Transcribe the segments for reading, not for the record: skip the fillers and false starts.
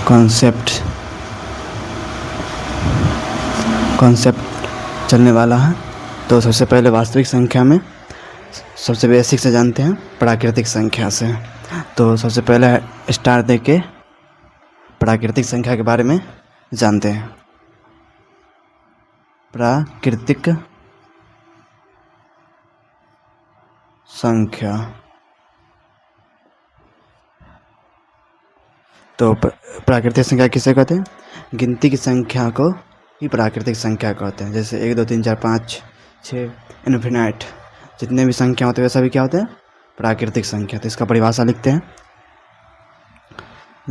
Concept चलने वाला है। तो सबसे पहले वास्तविक संख्या में सबसे बेसिक से जानते हैं प्राकृतिक संख्या से। तो सबसे पहले स्टार दे के प्राकृतिक संख्या के बारे में जानते हैं। प्राकृतिक संख्या, तो प्राकृतिक संख्या किसे कहते हैं? गिनती की संख्या को ही प्राकृतिक संख्या कहते हैं। जैसे 1 2 3 4 5 6 इन्फिनाइट जितने भी संख्या होते हैं वे सभी क्या होते हैं? प्राकृतिक संख्या। तो इसका परिभाषा लिखते हैं।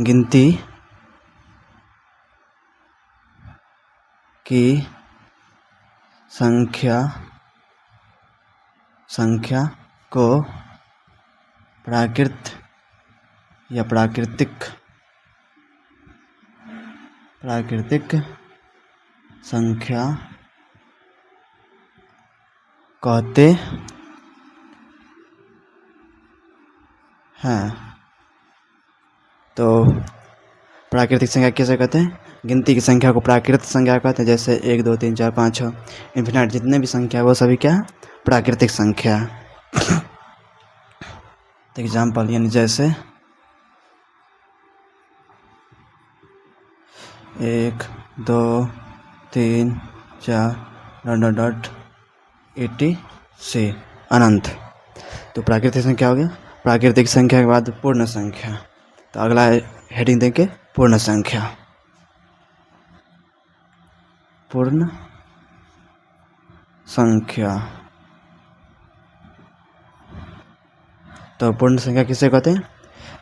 गिनती की संख्या को प्राकृत या प्राकृतिक संख्या कहते हैं। तो प्राकृतिक संख्या किसे कहते हैं? गिनती की संख्या को प्राकृतिक संख्या कहते हैं। जैसे 1 2 3 4 5 6 इन्फिनाइट जितने भी संख्या है वो सभी क्या है? प्राकृतिक संख्या। तो एग्जाम्पल यानी जैसे 1 2 3 4 ... etc अनंत। तो प्राकृतिक संख्या हो गया। प्राकृतिक संख्या के बाद पूर्ण संख्या। तो अगला हेडिंग देंगे पूर्ण संख्या। पूर्ण संख्या, तो पूर्ण संख्या किसे कहते हैं?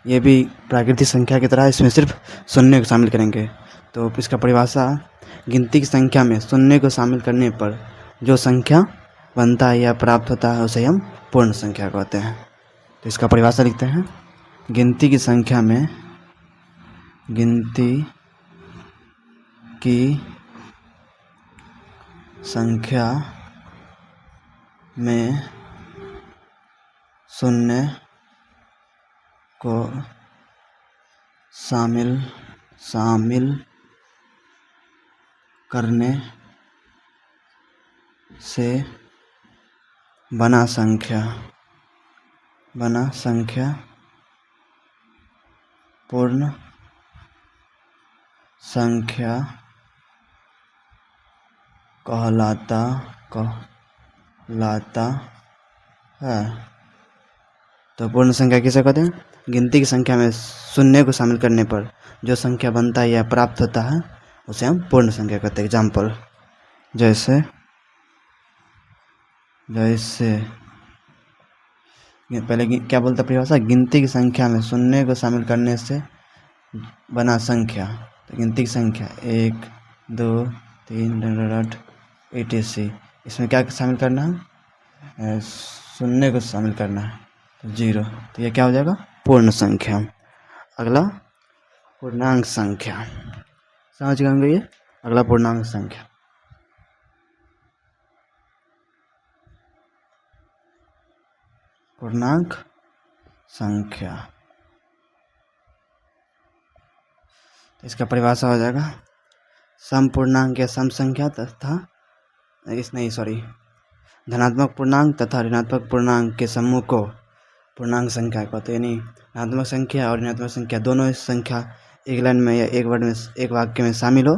ये भी प्राकृतिक संख्या की तरह इसमें सिर्फ शून्य को शामिल करेंगे। तो इसका परिभाषा, गिनती की संख्या में शून्य को शामिल करने पर जो संख्या बनता है या प्राप्त होता है उसे हम पूर्ण संख्या कहते हैं। तो इसका परिभाषा लिखते हैं। गिनती की संख्या में शून्य को शामिल करने से बना संख्या पूर्ण संख्या कहलाता है। तो पूर्ण संख्या किसे कहते हैं? गिनती की संख्या में शून्य को शामिल करने पर जो संख्या बनता है या प्राप्त होता है उसे हम पूर्ण संख्या कहते हैं। एग्जाम्पल जैसे पहले क्या बोलता परिभाषा? गिनती की संख्या में शून्य को शामिल करने से बना संख्या। तो गिनती की संख्या 1 2 3 ... etc इसमें क्या शामिल करना है? शून्य को शामिल करना है, तो 0। तो ये क्या हो जाएगा? पूर्ण संख्या। अगला पूर्णांक संख्या। समझ गए होंगे ये? अगला पूर्णांक संख्या। पूर्णांक संख्या, इसका परिभाषा हो जाएगा सम पूर्णांक या सम संख्या तथा धनात्मक पूर्णांक तथा ऋणात्मक पूर्णांक के समूह को पूर्णांक संख्या कहते हैं। यानी धनात्मक संख्या और ऋणात्मक संख्या दोनों इस संख्या एक लाइन में या एक वर्ड में एक वाक्य में शामिल हो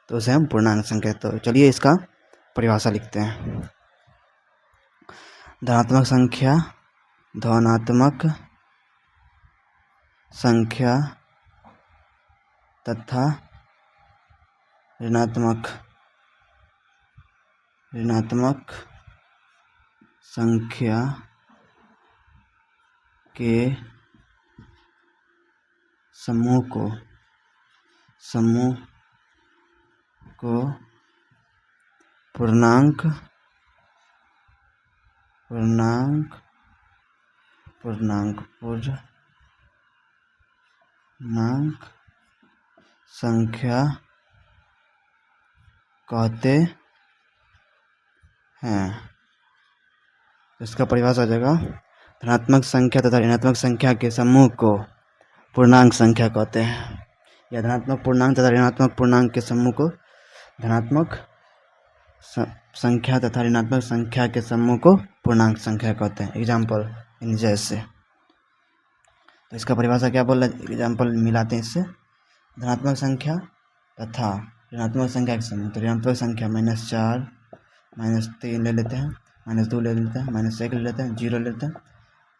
तो उसे हम पूर्णांक संख्या। तो चलिए इसका परिभाषा लिखते हैं। धनात्मक संख्या तथा ऋणात्मक संख्या के समूह को पूर्णांक संख्या कहते हैं। इसका परिभाषा हो जाएगा धनात्मक संख्या तथा ऋणात्मक संख्या के समूह को पूर्णांक संख्या कहते हैं। या धनात्मक पूर्णांक तथा ऋणात्मक पूर्णांक के समूह को धनात्मक संख्या तथा ऋणात्मक संख्या के समूह को पूर्णांक संख्या कहते हैं। एग्जाम्पल इन जैसे, तो इसका परिभाषा क्या बोल रहा है, एग्जाम्पल मिलाते हैं इससे। धनात्मक संख्या तथा ऋणात्मक संख्या के समूह, तो ऋणात्मक संख्या -4 -3 ले लेते हैं, -2 ले लेते हैं, -1 ले लेते हैं, 0 ले लेते हैं।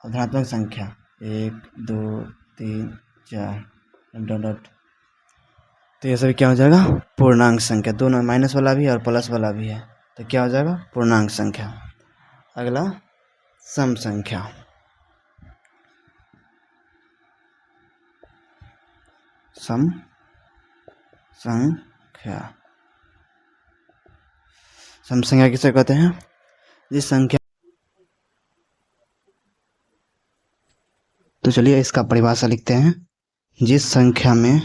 और धनात्मक संख्या 1 2 3 4 डॉट, तो ये सभी क्या हो जाएगा, पूर्णांक संख्या। दोनों माइनस वाला भी है और प्लस वाला भी है, तो क्या हो जाएगा, पूर्णांक संख्या। अगला सम संख्या। सम संख्या, सम संख्या किसे कहते हैं, जिस संख्या, तो चलिए इसका परिभाषा लिखते हैं। जिस संख्या में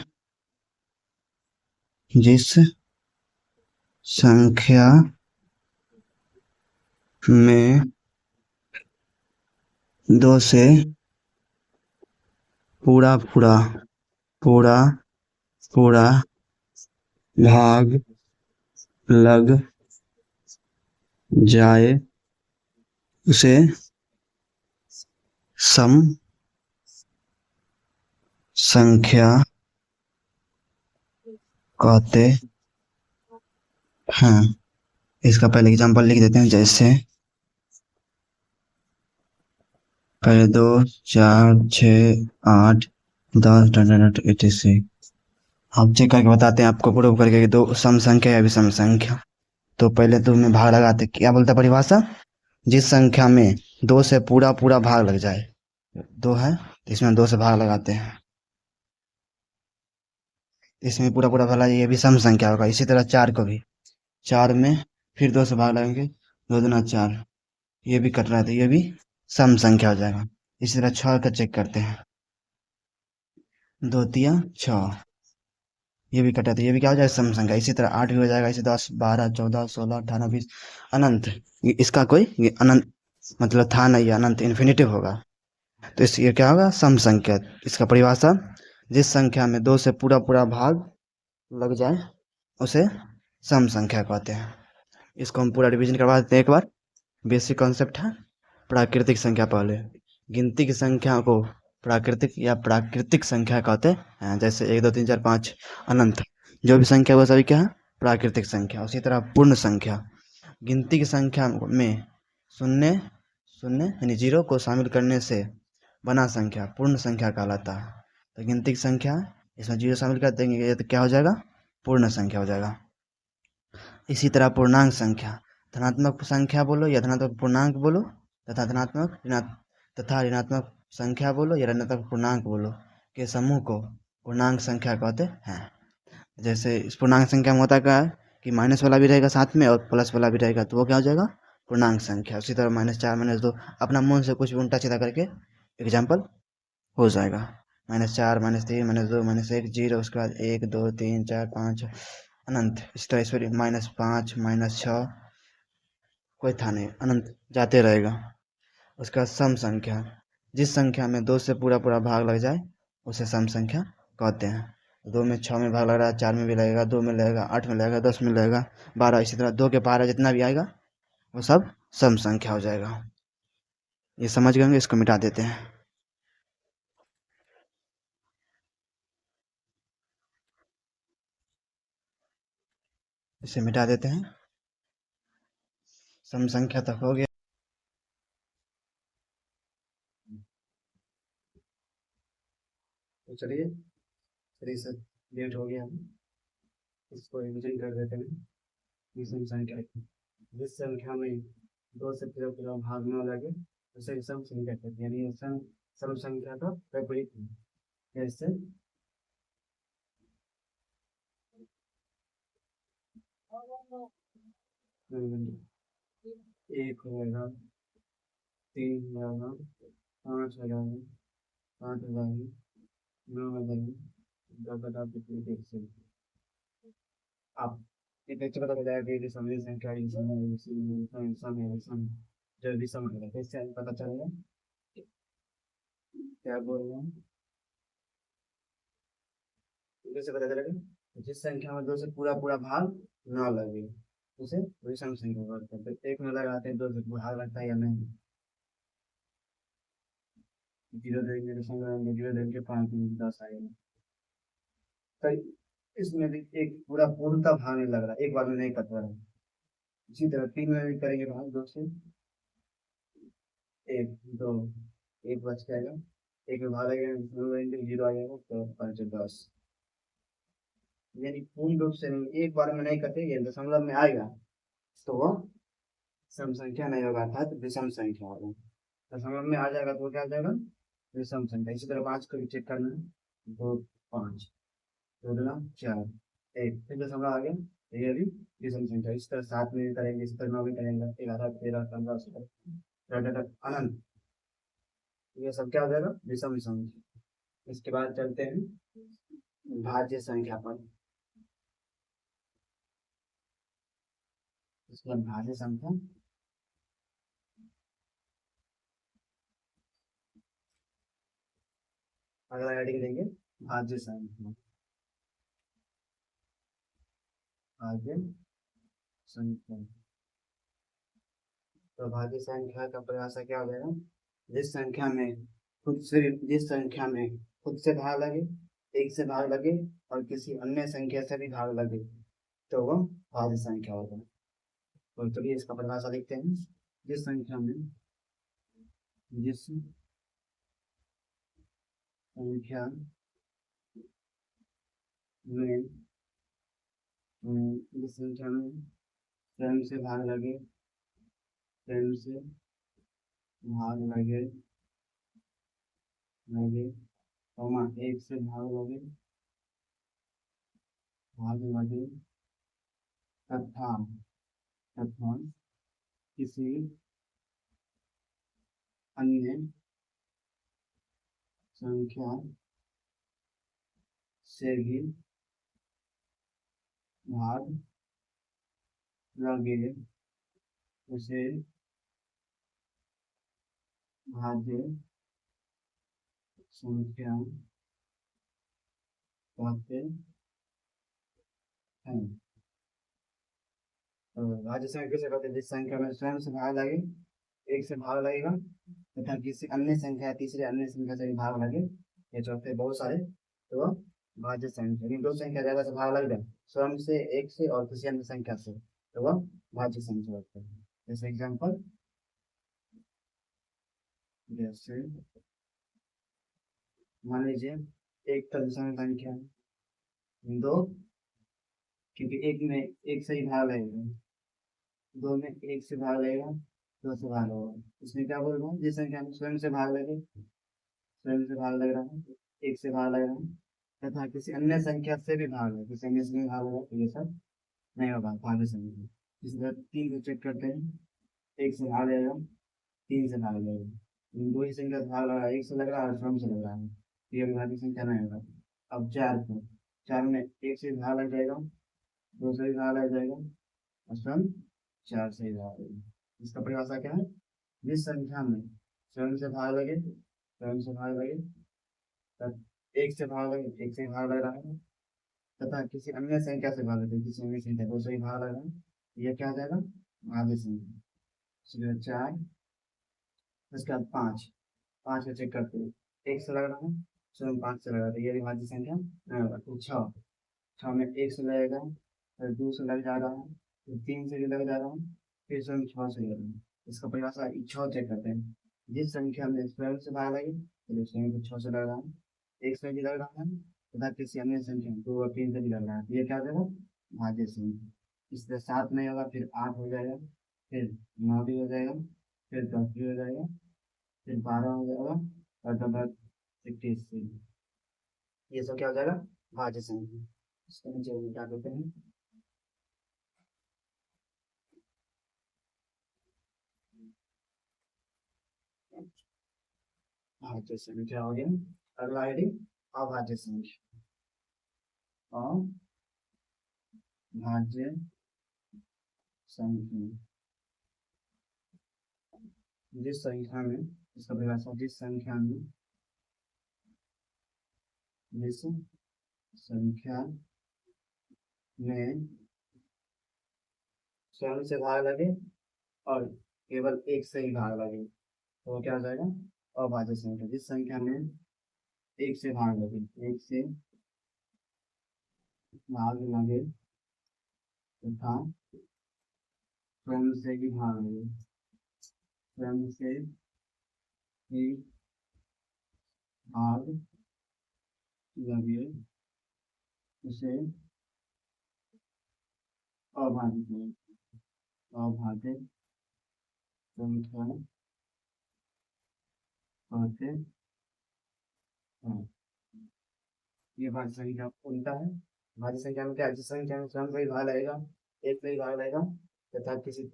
दो से पूरा भाग लग जाए उसे सम संख्या कहते हैं। इसका पहले एग्जांपल लिख देते हैं, जैसे पहले 2 4 6 8 10 86। हम चेक करके बताते हैं आपको, प्रूव करके कि दो सम संख्या या विषम संख्या। तो पहले तो में भाग लगाते, क्या बोलता है परिभाषा, जिस संख्या में 2 से पूरा भाग लग जाए, 2 है तो इसमें 2 से भाग लगाते हैं, इसमें पूरा भाग, ये भी सम संख्या होगा। इसी तरह 4 को भी, 4 में फिर 2 से भाग लगाएंगे, 2 दूना 4, ये भी कट रहा है तो ये भी सम संख्या हो जाएगा। इसी तरह 6 का चेक करते हैं, 2 तिया 6, ये भी कटा तो ये भी क्या हो जाएगा, सम संख्या। इसी तरह 8 भी हो जाएगा, इसे 10 12 14 16 18 20 अनंत, इसका कोई ये अनंत मतलब था नहीं, अनंत इन्फिनिटिव होगा, तो इस ये क्या होगा, सम संख्या। इसका परिभाषा, जिस संख्या में 2 से पूरा भाग लग जाए उसे सम संख्या कहते हैं। इसको हम पूरा रिवीजन करवा देते हैं एक बार। बेसिक कॉन्सेप्ट है, प्राकृतिक संख्या। पहले गिनती की संख्या को प्राकृतिक संख्या कहते हैं, जैसे 1 2 3 4 5 अनंत, जो भी संख्या वो सभी क्या है, प्राकृतिक संख्या। उसी तरह पूर्ण संख्या, गिनती की संख्या में शून्य यानी 0 को शामिल करने से बना संख्या पूर्ण संख्या कहलाता है। तो गिनती की संख्या, इसमें 0 शामिल कर देंगे तो क्या हो जाएगा, पूर्ण संख्या हो जाएगा। इसी तरह पूर्णांक संख्या, धनात्मक संख्या बोलो या धनात्मक पूर्णांक बोलो, तथा ऋणात्मक संख्या बोलो या ऋणात्मक पूर्णांक बोलो के समूह को पूर्णांक संख्या कहते हैं। जैसे इस पूर्णांक संख्या में होता क्या है कि माइनस वाला भी रहेगा साथ में और प्लस वाला भी रहेगा, तो वो क्या हो जाएगा, पूर्णांक संख्या। उसी तरह -4 -2, अपना मन से कुछ भी उल्टा सीधा करके एग्जाम्पल हो जाएगा। -4 -3 -2 -1 0, उसके बाद 1 2 3 4 5 अनंत। इस तरह ईश्वरी -5 -6, कोई था नहीं, अनंत जाते रहेगा। उसका सम संख्या, जिस संख्या में 2 से पूरा भाग लग जाए उसे सम संख्या कहते हैं। 2 में 6 में भाग लग रहा है, 4 में भी लगेगा, 2 में लगेगा, 8 में लगेगा, 10 में लगेगा, 12। इसी तरह 2 के 12 जितना भी आएगा वो सब सम संख्या हो जाएगा। ये समझ गए होंगे, इसको मिटा देते हैं। इसे मिटा देते हैं, सम संख्या तक हो गया। तो चलिए सर, लेट हो गया, हम इसको रिविजन कर देते हैं। सम संख्या, जिस संख्या में 2 से पूरा भाग न लगे उसे सम संख्या कहते हैं, यानी सम संख्या का विपरीत है। कैसे, एक होगा, 3 होगा, 5 होगा, 8 होगा, 9 होगा, 10 देख सकते आप। ये देख के पता चल जाएगा कि समय संख्या सम जो भी सम है, कैसे पता चलेगा, क्या बोल रहे हैं, कैसे पता चलेगा? जिस संख्या में 2 से पूरा पूरा भाग ना लगे उसे विषम संख्या बोलते हैं। तो 1 में लगाते हैं 2 से भाग लगता है या नहीं? 0 देंगे तो संग रहेंगे, 0 देंगे 5 में 10 आएगा। तो इसमें भी एक पूरा पूर्णतः भाग नहीं लग रहा, एक बार में नहीं कट रहा है। इसी तरह 3 में भी करेंगे भाग 2 से 1 2 1 बच जाएगा, 1 में भाग लगेगा 0 आ जाएगा तो 5 10। यानी पूर्ण रूप से नहीं, एक बार में नहीं कटेगी, दशमलव में आएगा तो वो सम संख्या नहीं होगा, अर्थात विषम संख्या होगा। दशमलव में आ जाएगा तो वो क्या आ जाएगा? विषम संख्या। इसी तरह 5 को भी चेक करना है, 2 5 2 दूना 4 1 फिर दशमलव आ गया तो ये भी विषम संख्या। इस तरह 7 में भी करेंगे, इस तरह 9 में करेंगे, 11 13 15 16 अनंत, ये सब क्या हो जाएगा? विषम संख्या। इसके बाद चलते हैं भाज्य संख्या पर। इसके बाद भाज्य संख्या, अगला हेडिंग देंगे भाज्य संख्या। भाज्य संख्या, तो भाज्य संख्या का परिभाषा क्या हो जाएगा? जिस संख्या में खुद से भाग लगे, एक से भाग लगे और किसी अन्य संख्या से भी भाग लगे तो वह भाज्य संख्या होगा। तो चलिए इसका परिभाषा लिखते हैं। जिस संख्या में जिस संख्या में जिस संख्या में स्वयं से भाग लगे, स्वयं से भाग लगे लगे एक से भाग लगे तथा तथा किसी अन्य संख्या से भी भाग लगे उसे भाज्य संख्या कहते हैं। तो भाज्य संख्या कैसे कहते हैं? जिस संख्या में स्वयं से भाग लगे, एक से भाग लगेगा तथा किसी अन्य संख्या, तीसरे अन्य संख्या से भी भाग लगे, ये चौथे बहुत सारे, तो वह भाज्य संख्या। लेकिन दो संख्या ज्यादा से भाग लग जाए, स्वयं से, एक से और किसी अन्य संख्या से, तो वह भाज्य संख्या होता है। जैसे एग्जाम्पल, जैसे मान लीजिए एक दशमलव संख्या है, दो, क्योंकि एक में एक से ही भाग लगेगा, दो में एक से भाग लगेगा, दो से भाग होगा। इसमें क्या बोल रहा हूँ? जिस संख्या में स्वयं से भाग लगे, स्वयं से भाग लग रहा है, एक से भाग लग रहा है तथा किसी अन्य संख्या से भी भाग है, किसी अन्य से भी भाग होगा, तो ये सब नहीं होगा भाज्य संख्या। इसी तरह 3 को चेक करते हैं, एक से भाग लगेगा, 3 से भाग लगेगा, दो ही संख्या से भाग लग रहा है, एक से लग रहा है और स्वयं से लग रहा है, तो ये भाज्य संख्या नहीं होगा। अब 4 को, 4 में एक से भाग लग जाएगा, दो से भी भाग लग जाएगा और स्वयं 4 से ही भाग लगेगा। इसका परिभाषा क्या है? जिस संख्या में स्वयं से भाग लगे, स्वयं से भाग लगे तब एक से भाग लगे, एक से भाग लग रहा है तथा किसी अन्य संख्या से भाग लगे, किसी अन्य संख्या दो से ही भाग लग रहा है, यह क्या आ जाएगा? भाज्य संख्या। इसलिए 4, उसके बाद 5, 5 को चेक करते हैं, एक से लग रहा है, स्वयं 5 से लग रहा है, तो ये भी भाज्य संख्या नहीं होगा। तो 6, 6 में एक से लगेगा, फिर 2 से लग जा रहा है, फिर 3 से भी लग जा रहा है, फिर स्वयं 6 से लग रहा है। इसका परिभाषा 6 चेक करते हैं। जिस संख्या में स्वयं से भाग लगे, तो स्वयं को 6 से लग रहा है, एक से भी लग रहा है तथा किसी अन्य संख्या 2 और 3 से भी लग रहा है, तो ये क्या हो जाएगा? भाज्य संख्या। इस तरह 7 नहीं होगा, फिर 8 हो जाएगा, फिर 9 भी हो जाएगा, फिर 10 भी हो जाएगा, फिर 12 हो जाएगा और तब 66, ये सब क्या हो जाएगा? भाज्य संख्या। इसको नीचे मिटा देते हैं। भाज्य संख्या हो गया। अगला हेडिंग अभाज्य संख्या। अभाज्य संख्या, जिस संख्या में, इसका परिभाषा, जिस संख्या में संख्या में स्वयं से भाग लगे और केवल एक से ही भाग लगे तो वो क्या हो जाएगा? अभाज्य संख्या। जिस संख्या में एक से भाग लगे, एक से भाग लगे तथा स्वयं से भी भाग लगे, स्वयं से ही भाग लगे उसे अभाज्य अभाज्य संख्या कहते हैं। ये भाज्य संख्या उल्टा है। भाज्य संख्या में क्या, जिस संख्या में स्वयं से ही भाग लगेगा, एक से ही भाग लगेगा तथा किसी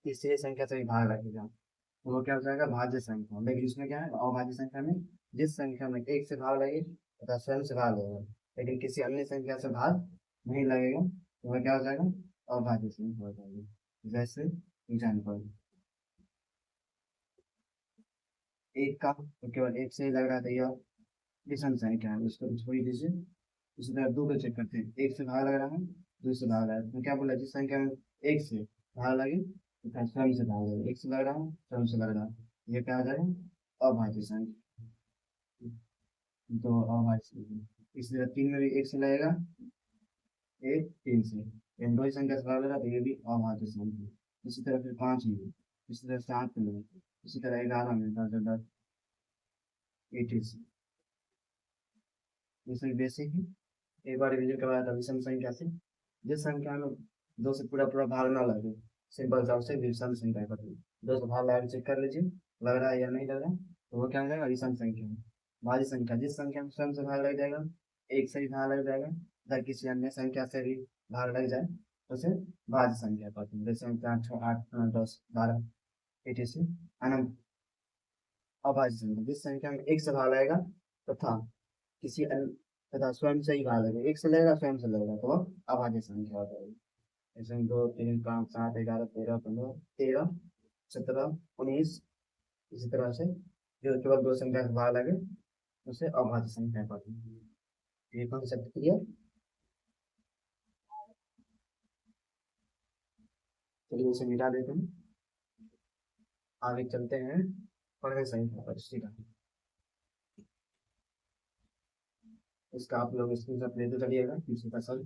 तीसरी संख्या से भी भाग लगेगा तो वो क्या हो जाएगा? भाज्य संख्या। लेकिन इसमें क्या है? अभाज्य संख्या में जिस संख्या में एक से भाग लगे तथा स्वयं से भाग लगेगा लेकिन किसी अन्य संख्या से भाग नहीं लगेगा तो वह क्या हो जाएगा? अभाज्य संख्या हो जाएगी। जैसे एग्जाम्पल, एक का तो केवल एक से ही लग रहा था, यह विषम संख्या है, उसको छोड़ दीजिए। इसी तरह दो को चेक करते हैं, एक से भाग लग रहा है, दो से भाग लग रहा है, तो क्या बोला? जिस संख्या में एक से भाग लगे तो स्वयं से भाग लगे, एक से लग रहा है, स्वयं से लग रहा है, ये क्या आ जाएगा? अभाज्य संख्या। तो अभाज्य संख्या इसी तरह तीन में भी एक से लगेगा, एक तीन से, इन दो ही संख्या से भाग लगा तो ये भी अभाज्य संख्या। इसी तरह फिर पांच में, इसी तरह सात में, इसी तरह 11 में, 10 86, इसमें बेसिक है। एक बार रिवीजन करवाया था विषम संख्या से, जिस संख्या में दो से पूरा पूरा भाग ना लगे, सिंपल सा उसे विषम संख्या कहते हैं। दो से भाग लगा चेक कर लीजिए, लग रहा है या नहीं लग रहा है, तो वो क्या हो जाएगा? विषम संख्या। भाज्य संख्या, जिस संख्या में स्वयं से भाग लग जाएगा, एक से ही भाग लग जाएगा या किसी अन्य संख्या से भी भाग लग जाए तो उसे भाज्य संख्या कहते हैं। जैसे 4, 6, 8, 9, 10, 12, etc। अनंत। अभाज्य संख्या, जिस संख्या में एक से भाग लगेगा तथा किसी अन्य तथा स्वयं से ही भाग लगेगा, एक से लगेगा, स्वयं से लगेगा तो वह अभाज्य संख्या हो जाएगी। इसमें 2, 3, 5, 7, 11, 13, 15, 13, 17, 19, इसी तरह से जो केवल दो संख्या से भाग लगे उसे अभाज्य संख्या कहते हैं। ये कॉन्सेप्ट क्लियर? चलिए उसे मिटा देते हैं, आगे चलते हैं पढ़ने संख्या पर। ठीक है, इसका आप लोग स्क्रीनशॉट लेते चलिएगा किसी का सर।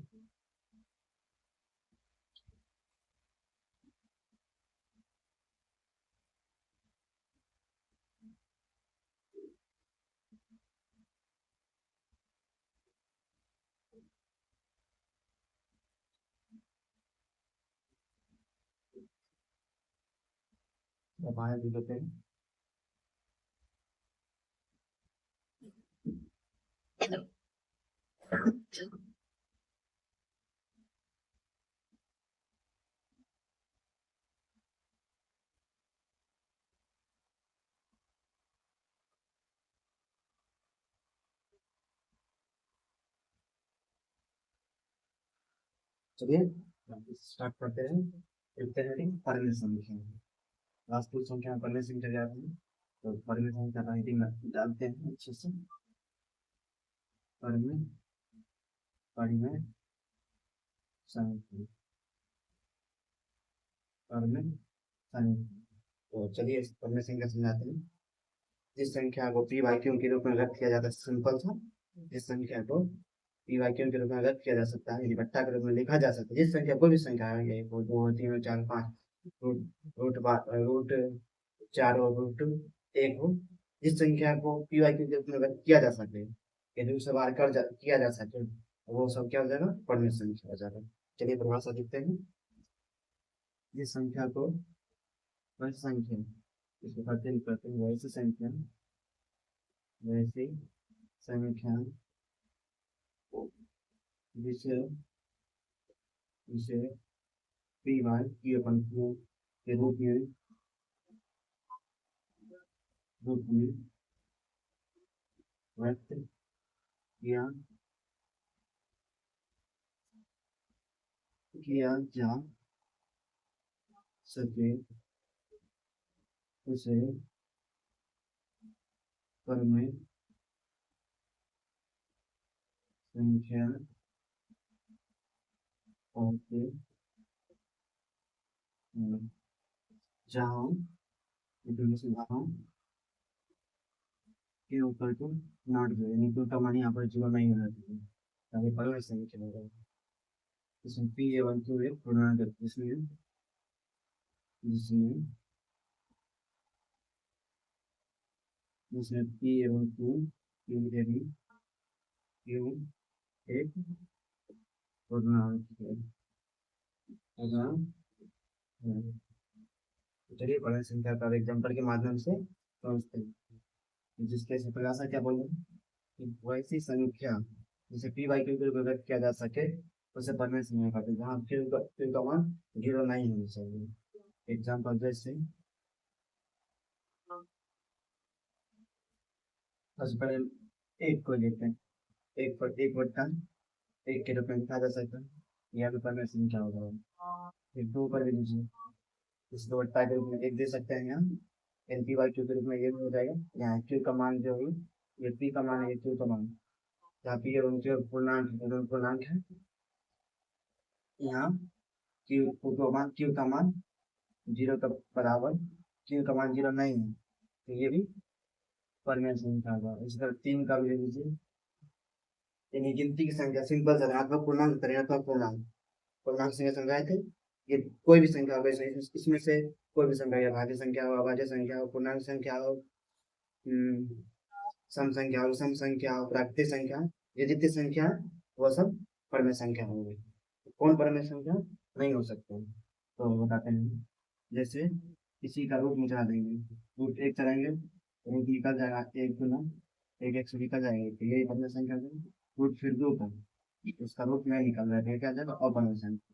दबाए भी देते हैं। चलिए स्टार्ट करते हैं। देखते हैं परिमित संख्या, वास्तविक संख्या में परिमित संख्या जाते हैं तो परिमित संख्या का हेडिंग डालते हैं अच्छे से। परिमित परिमित संख्या, परिमित संख्या। तो चलिए इस परिमित संख्या समझाते हैं। जिस संख्या को पी वाई क्यू के रूप में व्यक्त किया जाता है, सिंपल था। जिस संख्या को पी वाई क्यू के रूप में व्यक्त किया जा सकता है, निबट्टा के रूप में लिखा जा सकता है, जिस संख्या कोई भी संख्या है, एक हो, दो हो, तीन हो, चार, पाँच, रूट रूट चार हो, रूट एक हो, जिस संख्या को पी वाई क्यू के रूप में व्यक्त किया जा सके, यदि उसे बाहर किया जा सके, वो सब क्या हो जाएगा? परिमित संख्या हो जाएगा। चलिए परिभाषा देखते हैं। जिस संख्या को वैसे संख्या, इसको करते हैं वैसे संख्या, वैसे संख्या जिसे जिसे पी वाई की पंक्तियों के रूप में व्यक्त किया किया जा सके उसे परिमित संख्या होते हैं जहाँ जहाँ के ऊपर को नॉट जो यानी टू का मान यहाँ पर जीरो नहीं होना चाहिए ताकि पहले सही चलेगा। इसमें पी एवं क्यू एक पूर्णांक है, जिसमें जिसमें जिसमें पी एवं क्यू एक पूर्णांक है। अगर चलिए बड़े संख्या का एग्जाम्पल के माध्यम से समझते हैं। जिसके से परिभाषा क्या बोले कि वैसी संख्या जिसे पी बाई क्यू के रूप में व्यक्त किया जा सके उसे परमेय संख्या कहते हैं, जहाँ क्यू का मान जीरो नहीं होना चाहिए। एग्जाम्पल जैसे सबसे पहले एक को लेते हैं। एक पर एक बट्टा एक के रूप में लिखा जा सकता है, यह भी परमेय संख्या होगा। फिर दो पर भी लीजिए, इस दो बट्टा के रूप में एक दे सकते हैं यहाँ, एन पी बाई क्यू के रूप में ये भी हो जाएगा। यहाँ क्यू का मान जो है ये पी का मान है, ये क्यू का मान, जहाँ पी है उनके पूर्णांक है। यहाँ क्यू का मान जीरो का बराबर, क्यू का मान जीरो नहीं है तो ये भी परमेय संख्या होगा। इसी तरह तीन का भी ले लीजिए, यानी गिनती की संख्या सिंपल धनात्मक पूर्णांक ऋणात्मक पूर्णांक पूर्णांक संख्या समझाए थे। ये कोई भी संख्या हो, इसमें से कोई भी संख्या या भाज्य संख्या हो, अभाज्य संख्या हो, पूर्णांक संख्या हो, सम संख्या हो, सम संख्या हो, प्राकृतिक संख्या, ये जितनी संख्या है वो सब परमेय संख्या होंगे। कौन परमेय संख्या नहीं हो सकते तो बताते हैं। जैसे किसी का रूट मिटा देंगे, रूट एक चलेंगे, रूट निकल जाएगा, एक गुना एक से निकल जाएगा तो यही परमेय संख्या हो जाएगी। रूट फिर दो का उसका रूट नहीं निकल रहा है, क्या जाएगा अपरमेय संख्या।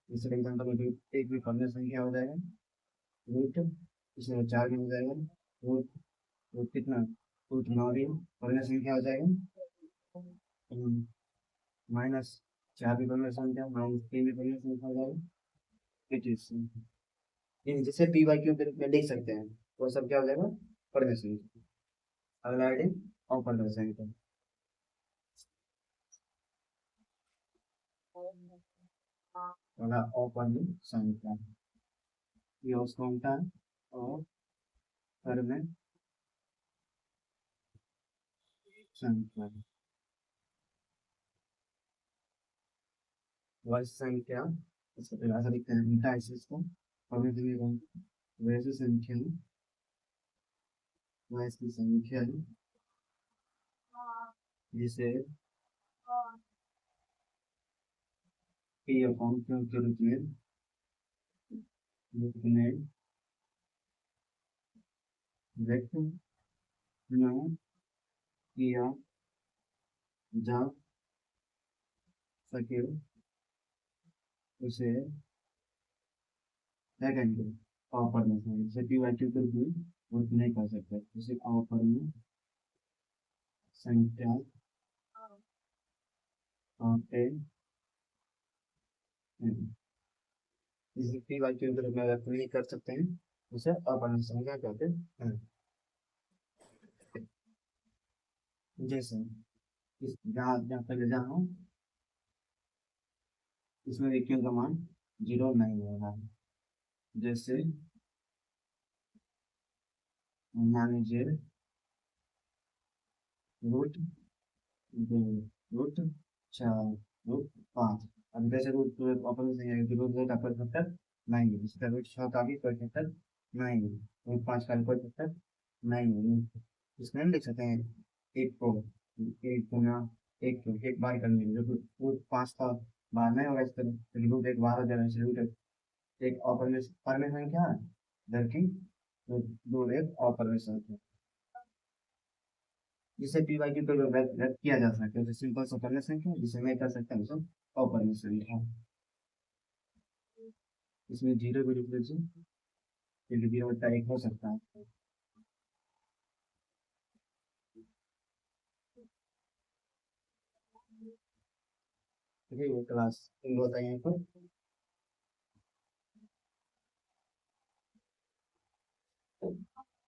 दूसरे एग्जाम्पल में रूट एक भी परमेय संख्या हो जाएगा, रूट इसमें चार भी हो जाएगा, रूट रूट कितना, रूट नौ भी परमेय संख्या हो जाएगा। माइनस चार भी परमेय संख्या, माइनस तीन भी परमेय संख्या हो जाएगा। जिसे पी वाई क्यू के रूप में लिख सकते हैं वो सब क्या हो जाएगा परमेय संख्या। अगला हेडिंग अपरमेय संख्या। अगला अपरमेय संख्या ये उसको होता है और परमेय संख्या वैसे संख्या, इसको ऐसा लिखते हैं उल्टा ऐसे इसको परमेय वैसे संख्या वैसी संख्या जिसे पी अपॉन क्यू के रूप में व्यक्त न किया जा सके उसे क्या कहेंगे अपरमेय संख्या। जैसे पी वाई क्यू के रूप में व्यक्त नहीं कर सकते उसे अपरमेय संख्या कहते हैं। जिसे पी वाई क्यू के रूप में व्यक्त नहीं कर सकते हैं उसे अपरमेय संख्या कहते हैं। जैसे इस जहाँ जहाँ पहले जहाँ इसमें भी क्यू का मान जीरो नहीं होगा। जैसे मान लीजिए रूट दो, रूट चार, रूट पाँच। अब कैसे रूट अपन से रूट दो का कोई फैक्टर नहीं है, इसका रूट छः का भी कोई फैक्टर नहीं है, रूट पाँच का भी कोई फैक्टर नहीं है। इसमें हम लिख सकते हैं एक को एक गुना एक बार कर लेंगे, जो रूट पाँच का बार नहीं होगा इस तरह, रूट एक बार हो जाएगा, रूट एक अपरमेय परमेय संख्या है, जबकि रूट एक अपरमेय संख्या जिसे पी वाई क्यू को व्यक्त किया जा सकता है। तो सिंपल सा परमेय संख्या जिसे मैं कर सकता हूँ सब अपरमेय संख्या। इसमें जीरो भी लिख लीजिए क्योंकि जीरो बटा एक हो सकता है। ठीक है, ये क्लास बताइए यहाँ पर।